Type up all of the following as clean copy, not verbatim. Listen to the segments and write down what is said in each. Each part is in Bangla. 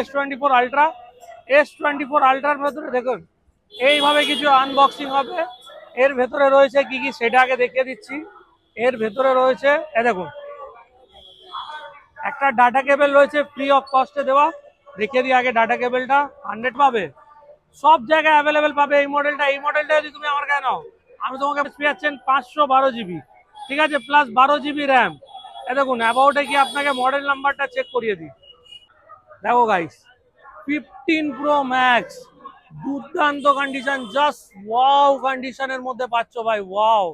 S24 ultra. S24 আলট্রার ভেতরে দেখুন এইভাবে কিছু আনবক্সিং হবে। এর ভেতরে রয়েছে কি কি সেটা আগে দেখিয়ে দিচ্ছি। এর ভেতরে রয়েছে দেখুন একটা ডাটা কেবল রয়েছে ফ্রি অফ কস্টে দেওয়া। দেখিয়ে দিই আগে ডাটা কেবলটা 100 পাবে, সব জায়গায় অ্যাভেলেবেল পাবে। এই মডেলটা যদি তুমি আমার কাছে নাও আমি তোমাকে পেয়েছেন 512 জিবি, ঠিক আছে, প্লাস 12 জিবি র্যাম। দেখুন অ্যাবাউটে কি আপনাকে মডেল নাম্বারটা চেক করিয়ে দিই। দেখো গাইস 15 প্রো ম্যাক্স, দুর্দান্ত কন্ডিশন, জাস্ট ওয়াও কন্ডিশনের মধ্যে পাচ্ছ ভাই, wow.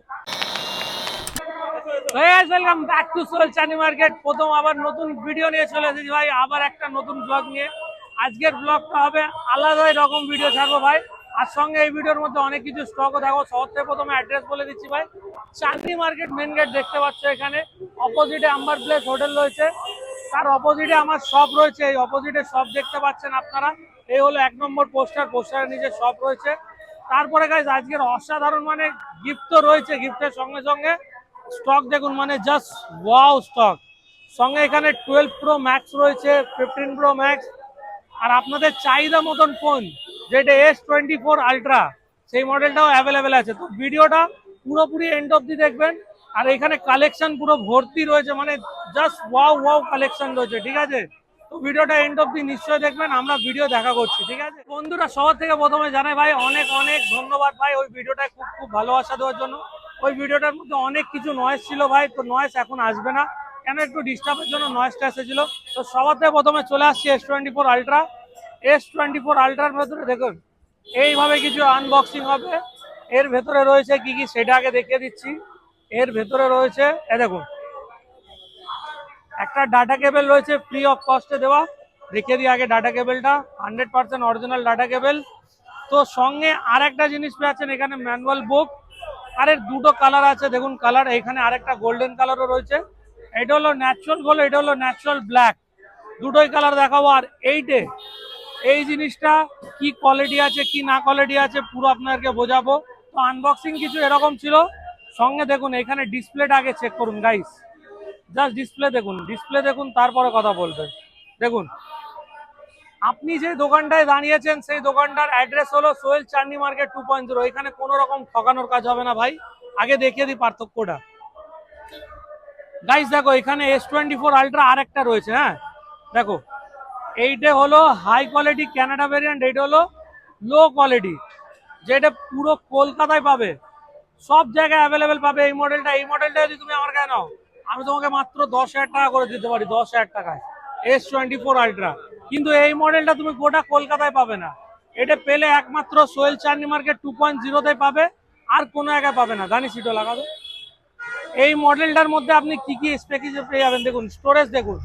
Welcome back to Sohel Chandni market. প্রথম আবার নতুন ভিডিও নিয়ে চলে এসেছি ভাই, আবার একটা নতুন ব্লগ নিয়ে। আজকের ব্লগটা হবে আলাদাই রকম ভিডিও ছাড়বো ভাই। আর সঙ্গে এই ভিডিওর মধ্যে অনেক কিছু স্টকও দেখো। শহর থেকে প্রথমে অ্যাড্রেস বলে দিচ্ছি ভাই, চাঁদনি মার্কেট মেন গেট দেখতে পাচ্ছ, এখানে অপোজিটে আম্বার প্লেস হোটেল রয়েছে, তার অপোজিটে আমার শপ রয়েছে। এই অপোজিটে শপ দেখতে পাচ্ছেন আপনারা, এই হলো 1 নম্বর পোস্টারের নিচে শপ রয়েছে। তারপরে গাইজ আজকের অসাধারণ মানে গিফট তো রয়েছে, গিফটের সঙ্গে সঙ্গে স্টক দেখুন, মানে জাস্ট ওয়াও স্টক। সঙ্গে এখানে 12 প্রো ম্যাক্স রয়েছে, 15 প্রো ম্যাক্স, আর আপনাদের চাহিদা মতন ফোন যেটা S24 আলট্রা সেই মডেলটাও অ্যাভেলেবেল আছে। তো ভিডিওটা পুরোপুরি এন্ড অবধি দেখবেন। আর এখানে কালেকশন পুরো ভর্তি রয়েছে, মানে জাস্ট ওয়াও ওয়াও কালেকশন রয়েছে, ঠিক আছে। তো ভিডিওটা এন্ড অবধি নিশ্চয়ই দেখবেন, আমরা ভিডিও দেখা করছি, ঠিক আছে বন্ধুরা। সবার থেকে প্রথমে জানাই ভাই অনেক অনেক ধন্যবাদ ভাই ওই ভিডিওটা খুব খুব ভালোবাসা দেওয়ার জন্য। ওই ভিডিওটার মধ্যে অনেক কিছু নয়েজ ছিল ভাই, তো নয়েজ এখন আসবে না, কেন একটু ডিস্টার্বের জন্য নয়েজটা এসেছিল। তো সবার থেকে প্রথমে চলে আসছি S24 আলট্রা। S24 আলট্রার ভেতরে দেখুন এইভাবে কিছু আনবক্সিং হবে। এর ভেতরে রয়েছে কি কি সেটা আগে দেখিয়ে দিচ্ছি। এর ভেতরে রয়েছে দেখুন একটা ডাটা কেবল রয়েছে ফ্রি অফ কস্টে দেওয়া। দেখিয়ে দিই আগে ডাটা কেবলটা, 100% অরিজিনাল ডাটা কেবল। তো সঙ্গে আর একটা জিনিস পেয়েছেন এখানে, ম্যানুয়াল বুক। আর এর দুটো কালার আছে দেখুন, কালার এখানে আরেকটা গোল্ডেন কালারও রয়েছে। এটা হলো ন্যাচারাল গোল্ড, এটা হলো ন্যাচারাল ব্ল্যাক, দুটোই কালার দেখাবো। আর এই জিনিসটা কি কোয়ালিটি আছে কি না কোয়ালিটি আছে পুরো আপনাদেরকে বোঝাবো। তো আনবক্সিং কিছু এরকম ছিল। সঙ্গে দেখুন এখানে ডিসপ্লেটা আগে চেক করুন গাইস, জাস্ট ডিসপ্লে দেখুন তারপরে কথা বলবেন। দেখুন আপনি যে দোকানটায় দাঁড়িয়েছেন সেই দোকানটার অ্যাড্রেস হলো সোহেল চাঁদনি মার্কেট 2.0। এখানে কোনো রকম ঠকানোর কাজ হবে না ভাই, আগে দেখিয়ে দিই পার্থক্যটা। গাইস দেখো এখানে S24 আলট্রা আরেকটা রয়েছে, হ্যাঁ দেখো এইটা হলো হাই কোয়ালিটি ক্যানাডা ভেরিয়েন্ট, এইটা হলো লো কোয়ালিটি, যেটা পুরো কলকাতায় পাবে, সব জায়গায় অ্যাভেলেবেল পাবে। এই মডেলটা যদি তুমি আমার কাছে নাও আমি তোমাকে মাত্র 10,000 টাকা করে দিতে পারি, 10,000 টাকায় S24 আলট্রা। কিন্তু এই মডেলটা তুমি গোটা কলকাতায় পাবে না, এটা পেলে একমাত্র সোহেল চাঁদনি মার্কেট 2.0 পাবে, আর কোনো জায়গায় পাবে না। গানি সিটো লাগাবে। এই মডেলটার মধ্যে আপনি কি কি স্পেস পেয়ে যাবেন দেখুন, স্টোরেজ দেখুন,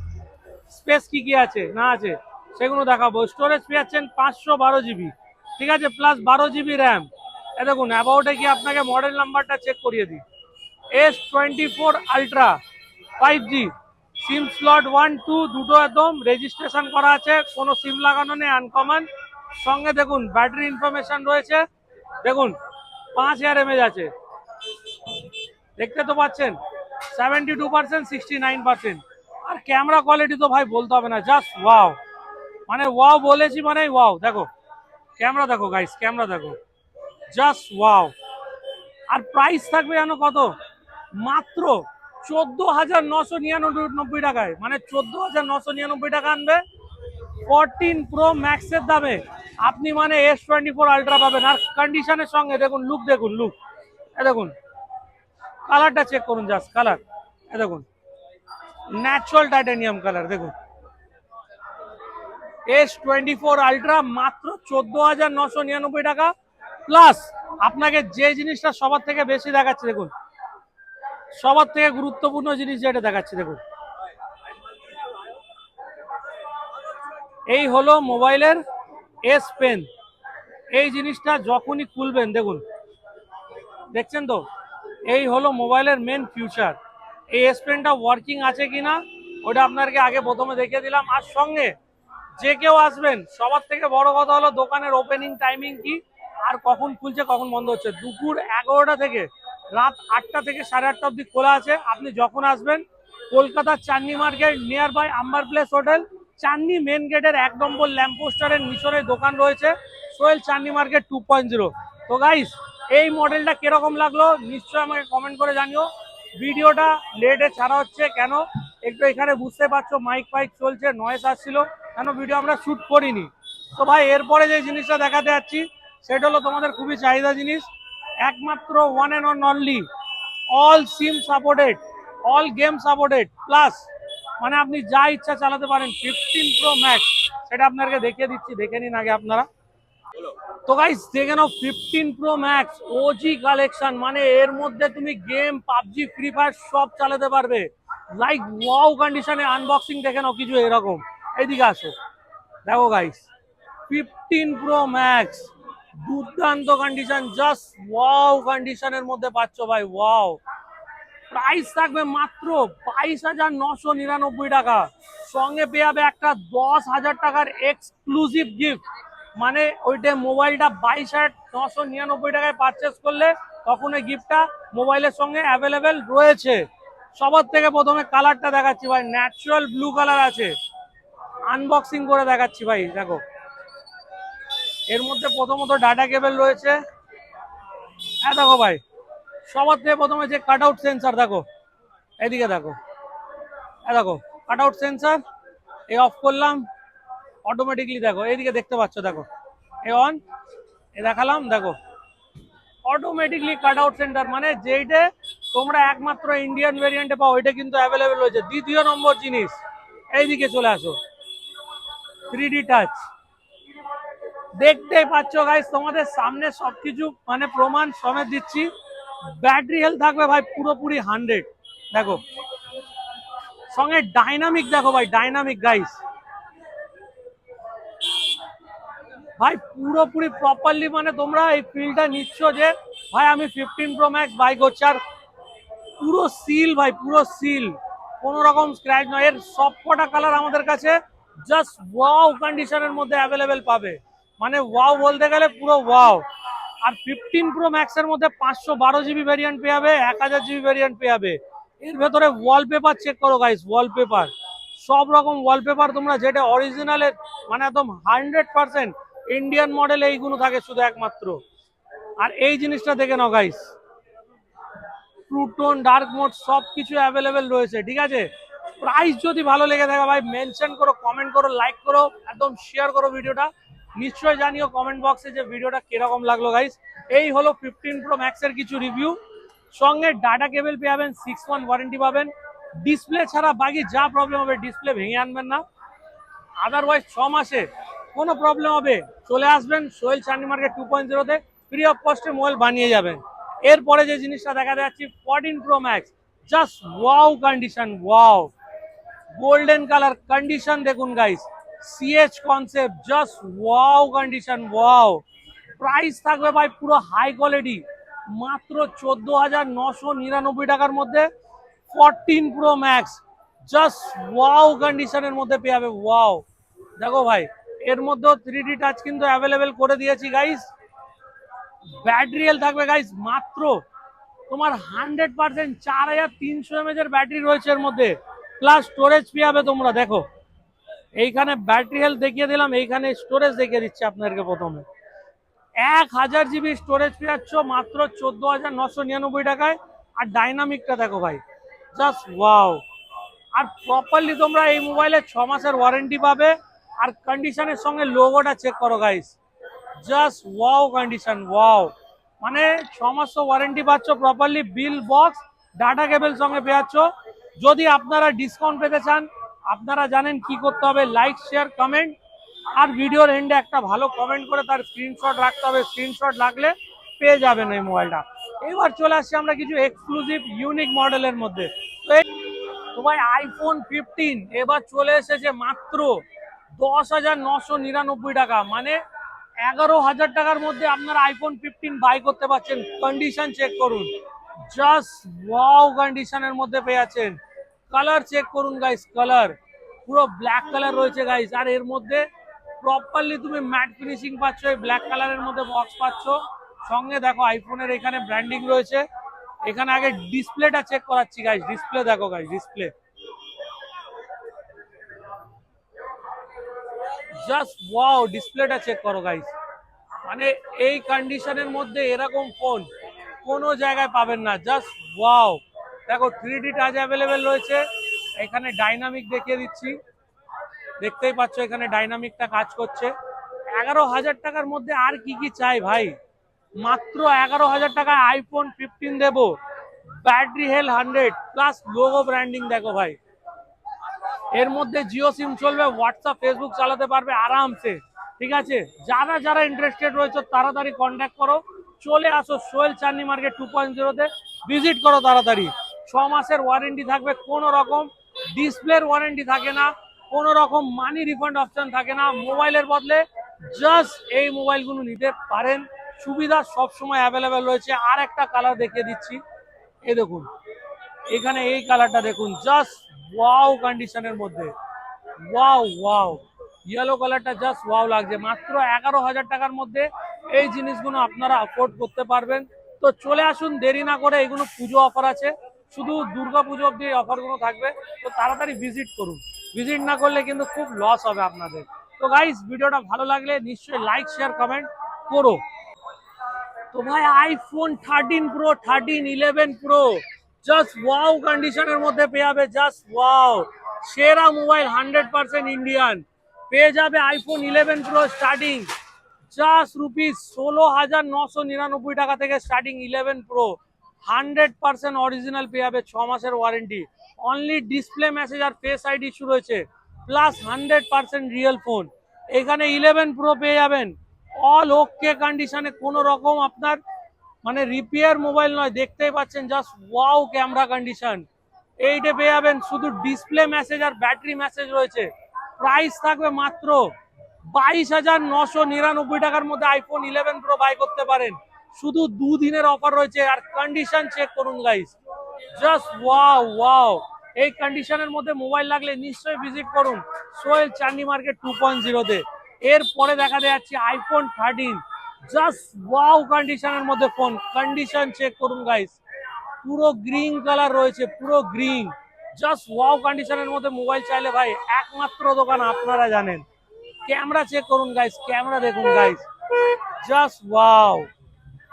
স্পেস কি কি আছে না আছে সেগুলো দেখাবো। স্টোরেজ পেয়েছেন 512 জিবি, ঠিক আছে, প্লাস 12 জিবি র্যাম। দেখুন অ্যাবাউটে কি আপনাকে মডেল নাম্বারটা চেক করিয়ে দিই। S24 আলট্রা 5G, সিম স্লট 1 2 দুটো একদম রেজিস্ট্রেশন করা আছে, কোনো সিম লাগানো নেই, আনকমন। সঙ্গে দেখুন ব্যাটারি ইনফরমেশন রয়েছে, দেখুন 5000 mAh আছে, দেখতে তো পাচ্ছেন 72%, 69%। আর ক্যামেরা কোয়ালিটি তো ভাই বলতে হবে না, জাস্ট ওয়াও, মানে ওয়াও বলেছি মানে ওয়াও। দেখো ক্যামেরা দেখো গাইস, ক্যামেরা দেখো, জাস্ট ওয়াও। আর প্রাইস থাকবে জানো কত, মাত্র 14,999 টাকায়, মানে 14,999 টাকা আনবে 14 প্রো ম্যাক্সের দামে আপনি মানে S24 আলট্রা পাবেন। আর কন্ডিশনের সঙ্গে দেখুন, লুক দেখুন, লুক দেখুন, কালারটা চেক করুন, জাস্ট কালার দেখুন, ন্যাচারাল টাইটানিয়াম কালার। দেখুন S24 আলট্রা মাত্র 14,999 টাকা, প্লাস আপনাকে যে জিনিসটা সবার থেকে বেশি দেখাচ্ছে দেখুন, সবার থেকে গুরুত্বপূর্ণ জিনিস যেটা দেখাচ্ছে দেখুন, এই হলো মোবাইলের S পেন। এই জিনিসটা যখনই খুলবেন দেখুন, দেখছেন তো, এই হলো মোবাইলের মেন ফিউচার। এই S পেনটা ওয়ার্কিং আছে কিনা ওটা আপনাদেরকে আগে প্রথমে দেখিয়ে দিলাম। আর সঙ্গে যে কেউ আসবেন সবার থেকে বড় কথা হলো দোকানের ওপেনিং টাইমিং কি, আর কখন খুলছে কখন বন্ধ হচ্ছে। দুপুর 11টা থেকে রাত 8টা থেকে 8:30 অবধি খোলা আছে। আপনি যখন আসবেন কলকাতার Chandni market nearby Amber place hotel, Chandni main গেটের 1 নম্বর ল্যাম্পপোস্টারের নিচনে দোকান রয়েছে সোহেল চাঁদনি মার্কেট 2.0। তো গাইস এই মডেলটা কিরকম লাগলো নিশ্চয়ই আমাকে কমেন্ট করে জানিও। ভিডিওটা লেটে ছাড়া হচ্ছে কেন, একটু এখানে বুঝতে পারছো মাইক ফাইক চলছে, নয়েজ আসছিল, কেন ভিডিও আমরা শুট করিনি। তো ভাই এরপরে যে জিনিসটা দেখাতে যাচ্ছি সেটা হলো তোমাদের খুবই চাহিদা জিনিস, একমাত্র one and only all SIM supported, all game supported plus, মানে আপনি যা ইচ্ছা চালাতে পারেন 15 প্রো ম্যাক্স, সেটা আপনাকে দেখিয়ে দিচ্ছি, দেখে নিন আগে আপনারা। তো গাইস দেখে নাও 15 প্রো ম্যাক্স ওজি কালেকশন, মানে এর মধ্যে তুমি গেম পাবজি ফ্রি ফায়ার সব চালাতে পারবে। লাইক ওয়াও কন্ডিশনে আনবক্সিং দেখে নাও কিছু এরকম, এইদিকে আসো দেখো গাইস 15 প্রো ম্যাক্স দুর্দান্ত কন্ডিশন, জাস্ট ওয়াও কন্ডিশনের মধ্যে পাচ্ছ ভাই, ওয়াও। প্রাইস থাকবে মাত্র 22,999 টাকা, সঙ্গে পেয়ে যাবে একটা 10,000 টাকার এক্সক্লুসিভ গিফট। মানে ওইটা মোবাইলটা 22,999 টাকায় পারচেস করলে তখন ওই গিফটটা মোবাইলের সঙ্গে অ্যাভেলেবেল রয়েছে। সবার থেকে প্রথমে কালারটা দেখাচ্ছি ভাই, ন্যাচারাল ব্লু কালার আছে, আনবক্সিং করে দেখাচ্ছি ভাই দেখো। এর মধ্যে প্রথমত ডাটা কেবল রয়েছে, হ্যাঁ দেখো ভাই, সবার থেকে প্রথমে যে কাট আউট সেন্সার দেখো, এদিকে দেখো, দেখো কাট আউট সেন্সার, এ অফ করলাম অটোমেটিকলি, দেখো এইদিকে দেখতে পাচ্ছ, দেখো এ অন, এ দেখালাম, দেখো অটোমেটিকলি কাট আউট সেন্টার, মানে যেইটা তোমরা একমাত্র ইন্ডিয়ান ভেরিয়েন্টে পাও ওইটা কিন্তু অ্যাভেলেবেল রয়েছে। দ্বিতীয় নম্বর জিনিস, এইদিকে চলে আসো, 3D টাচ, দেখতেই পাচ্ছ গাইস তোমাদের সামনে সবকিছু মানে প্রমাণ সমেত দিচ্ছি। ব্যাটারি হেলথ থাকবে ভাই পুরোপুরি 100, দেখো সঙ্গে ডাইনামিক, দেখো ভাই ডাইনামিক গাইস, ভাই পুরোপুরি প্রপারলি, মানে তোমরা এই ফিলটা নিচ্ছ যে ভাই আমি 15 প্রো ম্যাক্স বাই করছি। আর পুরো সিল ভাই, পুরো সিল, কোনো রকম স্ক্র্যাচ নয়। এর সবকটা কালার আমাদের কাছে জাস্ট ওয়াও কন্ডিশনের মধ্যে অ্যাভেলেবেল পাবে, মানে ওয়াও বলতে গেলে পুরো ওয়াও। আর 15 প্রো ম্যাক্সের মধ্যে 512 জিবি ভ্যারিয়েন্ট পেয়ে যাবে, 1000 জিবি ভ্যারিয়েন্ট পেয়ে যাবে। এর ভেতরে ওয়ালপেপার চেক করো গাইস, ওয়ালপেপার সব রকম ওয়ালপেপার তোমরা যেটা অরিজিনালের, মানে একদম 100% ইন্ডিয়ান মডেল এইগুলো থাকে শুধু একমাত্র। আর এই জিনিসটা দেখে নাও গাইস, ট্রুটোন ডার্ক মোড সব কিছু অ্যাভেলেবেল রয়েছে, ঠিক আছে। প্রাইস যদি ভালো লেগে থাকে ভাই মেনশন করো, কমেন্ট করো, লাইক করো, একদম শেয়ার করো ভিডিওটা, নিশ্চয়ই জানিও কমেন্ট বক্সে যে ভিডিওটা কিরকম লাগলো গাইস। এই হলো 15 প্রো ম্যাক্সের কিছু রিভিউ, সঙ্গে ডাটা কেবল পেয়ে যাবেন, 6 মান্থ ওয়ারেন্টি পাবেন। ডিসপ্লে ছাড়া বাকি যা প্রবলেম হবে ডিসপ্লে ভেঙে আনবেন না, আদারওয়াইজ 6 মাসে কোনো প্রবলেম হবে চলে আসবেন সোহেল চাঁদনি মার্কেট 2.0-তে, ফ্রি অফ কস্টে মোবাইল বানিয়ে যাবেন। এরপরে যে জিনিসটা দেখা যাচ্ছে 14 pro max, just wow condition, wow golden colour condition দেখুন গাইস, সিএচ concept, just wow condition, wow. Price থাকবে ভাই পুরো হাই কোয়ালিটি, মাত্র 14,999 টাকার মধ্যে 14 প্রো ম্যাক্স, জাস্ট ওয়াও কন্ডিশনের মধ্যে পেয়ে যাবে, ওয়াও। দেখো ভাই এর মধ্যেও 3D টাচ কিন্তু অ্যাভেলেবেল করে দিয়েছি গাইস। ব্যাটারি হেলথ থাকবে গাইস মাত্র তোমার 100%, 4300 mAh এর ব্যাটারি রয়েছে এর মধ্যে, প্লাস স্টোরেজ পেয়ে যাবে তোমরা। দেখো এইখানে ব্যাটারি হেলথ দেখিয়ে দিলাম, এইখানে স্টোরেজ দেখিয়ে দিচ্ছি আপনাদেরকে। প্রথমে 1000 জিবি স্টোরেজ পেয়ে যাচ্ছ মাত্র 14,999 টাকায়। আর ডাইনামিকটা দেখো ভাই, জাস্ট ওয়াও। আর প্রপারলি তোমরা এই মোবাইলে 6 মাসের ওয়ারেন্টি পাবে। আর কন্ডিশনের সঙ্গে লোগোটা চেক করো guys, just wow condition, wow. মানে 6 মাস ওয়ারেন্টি পাচ্ছ, properly bill box data cable সঙ্গে পেয়ে যাচ্ছ। যদি আপনারা ডিসকাউন্ট পেতে চান আপনারা জানেন কি করতে হবে, লাইক শেয়ার কমেন্ট, আর ভিডিওর এন্ডে একটা ভালো কমেন্ট করে তার স্ক্রিনশট রাখতে হবে, স্ক্রিনশট রাখলে পেয়ে যাবেন এই মোবাইলটা। এবার চলে আসছি আমরা কিছু এক্সক্লুসিভ ইউনিক মডেলের মধ্যে। তো ভাই আইফোন 15 এবার চলে এসেছে মাত্র 10,999 টাকা, মানে 11,000 টাকার মধ্যে আপনারা আইফোন 15 বাই করতে পারছেন। কন্ডিশন চেক করুন, জাস্ট ওয়াও কন্ডিশনের মধ্যে পেয়ে যাচ্ছেন। কালার চেক করুন গাইস, কালার পুরো ব্ল্যাক কালার রয়েছে গাইস। আর এর মধ্যে প্রপারলি তুমি ম্যাট ফিনিশিং পাচ্ছ, এই ব্ল্যাক কালারের মধ্যে বক্স পাচ্ছ। সঙ্গে দেখো আইফোনের এখানে ব্র্যান্ডিং রয়েছে। এখানে আগে ডিসপ্লেটা চেক করাচ্ছি গাইস, ডিসপ্লে দেখো গাইস, ডিসপ্লে জাস্ট ওয়াও, ডিসপ্লেটা চেক করো গাইস। মানে এই কন্ডিশনের মধ্যে এরকম ফোন কোনো জায়গায় পাবেন না। জাস্ট ওয়াও, দেখো 3D টাচ অ্যাভেলেবেল রয়েছে। এখানে ডাইনামিক দেখিয়ে দিচ্ছি, দেখতেই পাচ্ছ এখানে ডাইনামিকটা কাজ করছে। 11,000 টাকার মধ্যে আর কি কি চাই ভাই। মাত্র 11,000 টাকায় আইফোন 15 দেবো, battery health 100 plus logo branding. দেখো ভাই, এর মধ্যে জিও সিম চলবে, হোয়াটসঅ্যাপ ফেসবুক চালাতে পারবে আরামসে। ঠিক আছে, যারা যারা ইন্টারেস্টেড রয়েছে তাড়াতাড়ি কন্ট্যাক্ট করো, চলে আসো সোহেল চাঁদনী মার্কেট 2.0-তে ভিজিট করো তাড়াতাড়ি। 6 মাসের ওয়ারেন্টি থাকবে, কোনো রকম ডিসপ্লের ওয়ারেন্টি থাকে না, কোনো রকম মানি রিফান্ড অপশন থাকে না। মোবাইলের বদলে জাস্ট এই মোবাইলগুলো নিতে পারেন, সুবিধা সবসময় অ্যাভেলেবেল রয়েছে। আর একটা কালার দেখিয়ে দিচ্ছি, এই দেখুন এখানে এই কালারটা দেখুন, জাস্ট ওয়াও কন্ডিশনের মধ্যে, ওয়াও ওয়াও, ইয়েলো কালারটা জাস্ট ওয়াও লাগছে। মাত্র 11,000 টাকার মধ্যে এই জিনিসগুলো আপনারা অ্যাফোর্ড করতে পারবেন। তো চলে আসুন দেরি না করে, এগুলো পুজো অফার আছে, শুধু দুর্গা পুজো অব্দি অফারগুলো থাকবে। তো তাড়াতাড়ি ভিজিট করুন, ভিজিট না করলে কিন্তু খুব লস হবে আপনাদের। তো গাইস, ভিডিওটা ভালো লাগলে নিশ্চয়ই লাইক শেয়ার কমেন্ট করো। তো ভাই iPhone 13 pro, 13, 11 pro just wow কন্ডিশনের মধ্যে পেয়ে যাবে। জাস্ট ওয়াও, সেরা মোবাইল 100% ইন্ডিয়ান পেয়ে যাবে। IPhone 11 pro starting just rupees 16,999 টাকা থেকে স্টার্টিং 11 প্রো, 100% অরিজিনাল পেয়ে যাবে, 6 মাসের ওয়ারেন্টি। অনলি ডিসপ্লে মেসেজ আর ফেস আইডি ইস্যু রয়েছে, প্লাস 100% রিয়েল ফোন। এখানে 11 প্রো পেয়ে যাবেন অল ওকে কন্ডিশনে, কোনো রকম আপনার মানে রিপেয়ার মোবাইল নয়, দেখতেই পাচ্ছেন জাস্ট ওয়াও ক্যামেরা কন্ডিশন। এইটা পেয়ে যাবেন, শুধু ডিসপ্লে মেসেজ আর ব্যাটারি মেসেজ রয়েছে। প্রাইস থাকবে মাত্র 22,999 টাকার মধ্যে আইফোন 11 প্রো বাই করতে পারেন। শুধু দুদিনের অফার রয়েছে, আর কন্ডিশন চেক করুন গাইস, জাস্ট ওয়াও ওয়াও। এই কন্ডিশনের মধ্যে মোবাইল লাগলে নিশ্চয়ই ভিজিট করুন সোহেল চাঁদনী মার্কেট 2.0-তে। এরপরে দেখা যাচ্ছে আইফোন 13, জাস্ট ওয়াও কন্ডিশনের মধ্যে ফোন, কন্ডিশন চেক করুন গাইস, পুরো গ্রিন কালার রয়েছে, পুরো গ্রিন, জাস্ট ওয়াও কন্ডিশনের মধ্যে মোবাইল চাইলে ভাই একমাত্র দোকান আপনারা জানেন। ক্যামেরা চেক করুন গাইস, ক্যামেরা দেখুন গাইস, জাস্ট ওয়াও,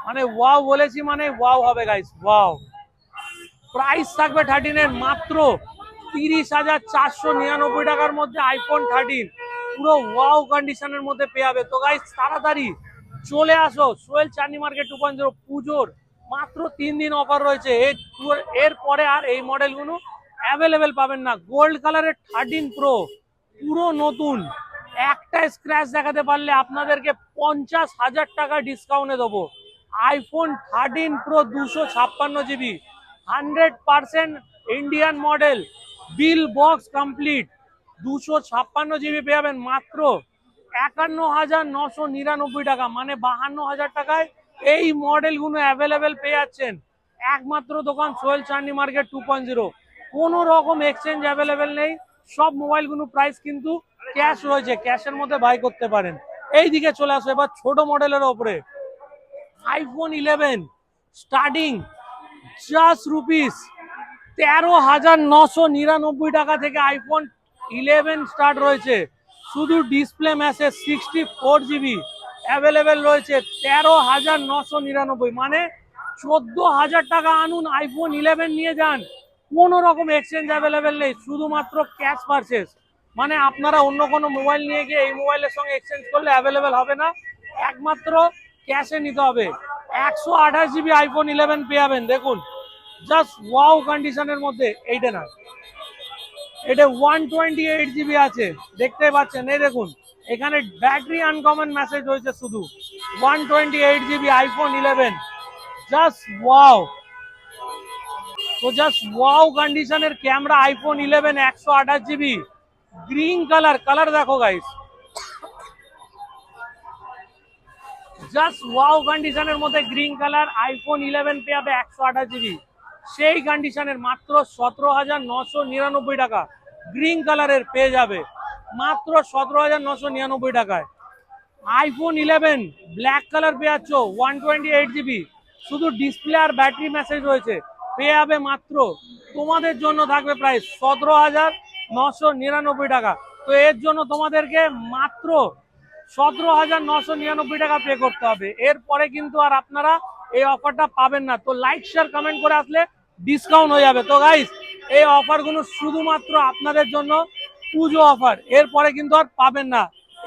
মানে ওয়াও বলেছি মানে ওয়াও হবে গাইস, ওয়াও। প্রাইস থাকবে 13-এর মাত্র 30,499 টাকার মধ্যে আইফোন 13 পুরো ওয়াও কন্ডিশনের মধ্যে পেয়ে যাবে। তো গাইস তাড়াতাড়ি চলে আসো সোহেল চাঁদনী মার্কেট 2.0, পুজোর মাত্র 3 দিন অফার রয়েছে। এর পরে আর এই মডেলগুলো অ্যাভেলেবেল পাবেন না। গোল্ড কালারের 13 প্রো পুরো নতুন, একটা স্ক্র্যাচ দেখাতে পারলে আপনাদেরকে 50,000 টাকা ডিসকাউন্টে দেবো। IPhone 13 pro 256 GB, 100% Indian model, bill box complete, 256 GB পেয়ে যাবেন মাত্র 51,999 টাকা, মানে 52,000 টাকায় এই মডেলগুলো অ্যাভেলেবেল পেয়ে যাচ্ছেন। একমাত্র দোকান সোহেল চাঁদনী মার্কেট 2.0, কোনো রকম এক্সচেঞ্জ অ্যাভেলেবেল নেই। সব মোবাইলগুলো প্রাইস কিন্তু ক্যাশ রয়েছে, ক্যাশের মধ্যে বাই করতে পারেন। এই দিকে চলে আসো এবার ছোট মডেলের ওপরে, আইফোন 11 স্টার্টিং জাস্ট রুপিস 13,999 টাকা থেকে আইফোন 11 স্টার্ট রয়েছে। শুধু ডিসপ্লে মেসেজ 64 জিবি অ্যাভেলেবেল রয়েছে, 13,999, মানে 14,000 টাকা আনুন, আইফোন 11 নিয়ে যান। কোনো রকম এক্সচেঞ্জ অ্যাভেলেবেল নেই, শুধুমাত্র ক্যাশ পারচেস। মানে আপনারা অন্য কোনো মোবাইল নিয়ে গিয়ে এই মোবাইলের সঙ্গে এক্সচেঞ্জ করলে অ্যাভেলেবেল হবে না, একমাত্র ক্যাশে নিতে হবে। 128 জিবি আইফোন 11 পেয়ে যাবেন, দেখুন জাস্ট ওয়াও কন্ডিশনের মধ্যে। এইটা না, এটা 128 জিবি আছে, দেখতে পাচ্ছেন, এই দেখুন এখানে ব্যাটারি আনকমন মেসেজ হয়েছে শুধু। 128 জিবি আইফোন 11, জাস্ট ওয়াও। তো জাস্ট ওয়াও কন্ডিশনের camera iPhone 11 128 GB, green colour, colour দেখো গাইস, জাস্ট ওয়াও কন্ডিশনের মধ্যে গ্রিন কালার আইফোন 11 পেয়ে যাবে 128 জিবি, সেই কন্ডিশনের মাত্র 17,999 টাকা। গ্রিন কালারের পেয়ে যাবে মাত্র 17,999 টাকায়। আইফোন 11 ব্ল্যাক কালার পেয়ে যাচ্ছ 128 জিবি, শুধু ডিসপ্লে আর ব্যাটারি মেসেজ রয়েছে, পেয়ে যাবে মাত্র, তোমাদের জন্য থাকবে প্রাইস 17,999 টাকা। তো এর জন্য তোমাদেরকে মাত্র 17,999 টাকা পে করতে হবে। এরপরে কিন্তু আর আপনারা এই অফারটা পাবেন না। তো লাইক শেয়ার কমেন্ট করে আসলে ডিসকাউন্ট হয়ে যাবে। তো গাইস, এই অফারগুলো শুধুমাত্র আপনাদের জন্য, পুজো অফার, এরপরে কিন্তু আর পাবেন না।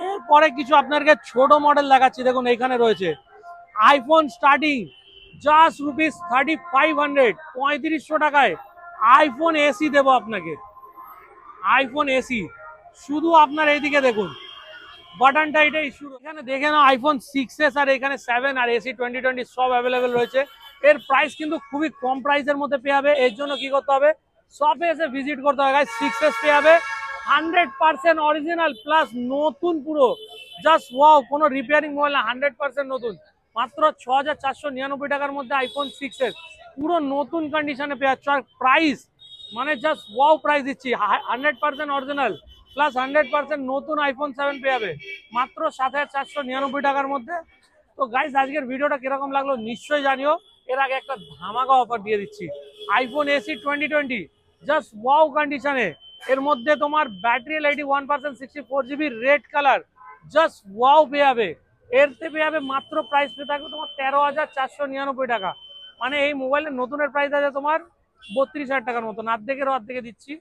এরপরে কিছু আপনাদেরকে ছোট মডেল দেখাচ্ছি। দেখুন এখানে রয়েছে আইফোন স্টার্টিং জাস্ট ₹3500, 3500 টাকায় আইফোন এসি দেবো আপনাকে। আইফোন এসি শুধু আপনার এইদিকে দেখুন, বাটনটা এটাই শুরু। এখানে দেখে নাও আইফোন 6s আর এখানে 7 আর এসি 2020 সব অ্যাভেলেবেল রয়েছে। এর প্রাইস কিন্তু খুবই কম প্রাইসের মধ্যে পেয়ে যাবে। এর জন্য কি করতে হবে, শপে এসে ভিজিট করতে হবে। 6s পেয়ে যাবে 100% অরিজিনাল প্লাস নতুন পুরো, জাস্ট ওয়াও, কোনো রিপেয়ারিং মোবাইল না, 100% নতুন। মাত্র 6,499 টাকার মধ্যে আইফোন 6s পুরো নতুন কন্ডিশনে পেয়ে যাচ্ছে। আর প্রাইস মানে জাস্ট ওয়াও প্রাইস দিচ্ছি, 100% অরিজিনাল প্লাস 100% নতুন আইফোন 7 পেয়ে যাবে মাত্র 7,499 টাকার মধ্যে। তো গাইস, আজকের ভিডিওটা কিরকম লাগলো নিশ্চয়ই জানিও। এর আগে একটা ধামাকা অফার দিয়ে দিচ্ছি, আইফোন এসি 2020 জাস্ট ওয়াও কন্ডিশনে। এর মধ্যে তোমার battery 81%, 64GB red colour, just wow পেয়ে যাবে। এরতে পেয়ে যাবে মাত্র প্রাইস পেয়ে থাকবে তোমার 13,499 টাকা। মানে এই মোবাইলের নতুনের প্রাইস আছে তোমার 32,000 টাকার মতন, অর্ধেকে দিচ্ছি।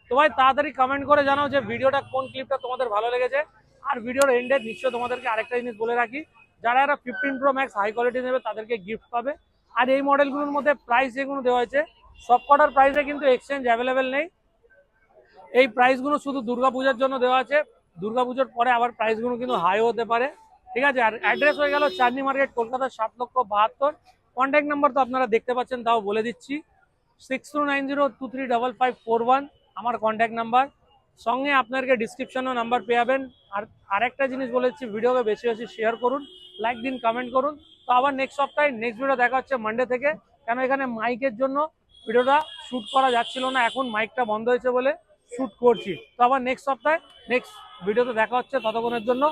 তো ভাই তাড়াতাড়ি কমেন্ট করে জানাও যে ভিডিওটা কোন ক্লিপটা তোমাদের ভালো লেগেছে। আর ভিডিওর এন্ডে নিশ্চয় তোমাদেরকে আরেকটা জিনিস বলে রাখি, যারা এরা 15 Pro Max হাই কোয়ালিটি নেবে তাদেরকে গিফট পাবে। আর এই মডেলগুলোর মধ্যে প্রাইস যেগুলো দেওয়া হয়েছে সবকটার প্রাইসে কিন্তু এক্সচেঞ্জ অ্যাভেলেবেল নেই। এই প্রাইসগুলো শুধু দুর্গাপূজার জন্য দেওয়া আছে। দুর্গাপুজোর পরে আবার প্রাইসগুলো কিন্তু হাই হতে পারে, ঠিক আছে। আর অ্যাড্রেস হয়ে গেল চাঁদনি মার্কেট, কলকাতা 7,72,000। কন্ট্যাক্ট নাম্বার তো আপনারা দেখতে পাচ্ছেন, তাও বলে দিচ্ছি, 6290235541 আমার কন্ট্যাক্ট নাম্বার। সঙ্গে আপনাদেরকে ডিসক্রিপশনেও নাম্বার পেয়ে যাবেন। আর আরেকটা জিনিস বলেছি, ভিডিওকে বেশি বেশি শেয়ার করুন, লাইক দিন, কমেন্ট করুন। তো আবার নেক্সট সপ্তাহে নেক্সট ভিডিও দেখা হচ্ছে মানডে থেকে। কেন এখানে মাইকের জন্য ভিডিওটা শ্যুট করা যাচ্ছিল না, এখন মাইকটা বন্ধ হয়েছে বলে শ্যুট করছি। তো আবার নেক্সট সপ্তাহে নেক্সট ভিডিওতে দেখা হচ্ছে, ততক্ষণের জন্য